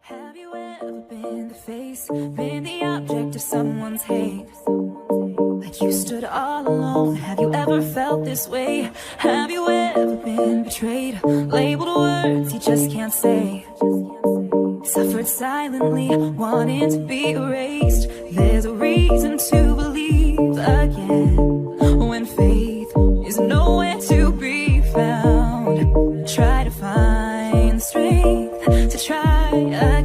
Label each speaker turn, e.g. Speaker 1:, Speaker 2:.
Speaker 1: Have you ever been the face, been the object of someone's hate? Like you stood all alone. Have you ever felt this way? Have you ever been betrayed, labeled words you just can't say? Suffered silently, wanting to be erased. There's a reason to believe again when faith is nowhere to be found. Try to find the strength to try again.